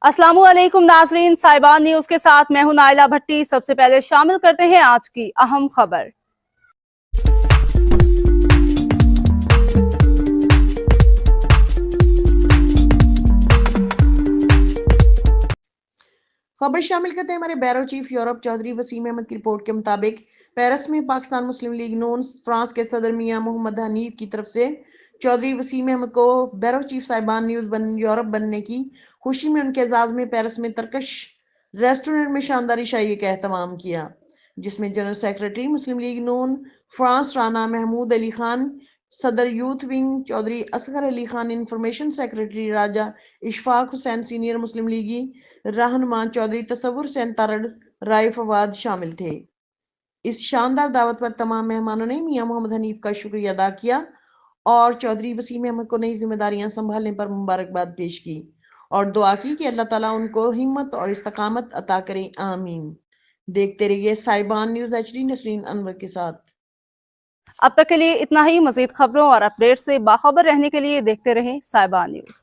अस्सलामु अलैकुम नाजरीन, साहिबान न्यूज के साथ मैं हूं नाइला भट्टी। सबसे पहले शामिल करते हैं आज की अहम खबर। खबर शामिल करते हैं हमारे बैरो चीफ यूरोप चौधरी वसीम अहमद की रिपोर्ट के मुताबिक पेरिस में पाकिस्तान मुस्लिम लीग नून फ्रांस के सदर मियां मोहम्मद हनीफ की तरफ से चौधरी वसीम अहमद को बैरो चीफ साहिबान न्यूज यूरोप बनने की खुशी में उनके एजाज में पेरिस में तरकश रेस्टोरेंट में शानदार इशाई का एहतमाम किया, जिसमें जनरल सेक्रेटरी मुस्लिम लीग नून फ्रांस राना महमूद अली खान, सदर youth wing Chaudhry Asghar Ali Khan, information secretary Raja Ishfaq Hussain, senior मुस्लिम लीगी रहनुमा चौधरी तसव्वुर हुसैन तारड़, राय फवाद शामिल थे। इस शानदार दावत पर तमाम मेहमानों ने मियां मोहम्मद हनीफ का शुक्रिया अदा किया और चौधरी वसीम अहमद को नई जिम्मेदारियां संभालने पर मुबारकबाद पेश की और दुआ की कि अल्लाह ताला उनको हिम्मत और इस्तकामत अता करे, आमीन। देखते रहिए साहिबान न्यूज HD नसरीन अनवर के साथ। अब तक के लिए इतना ही। मजीद खबरों और अपडेट से बाखबर रहने के लिए देखते रहें साहिबान न्यूज।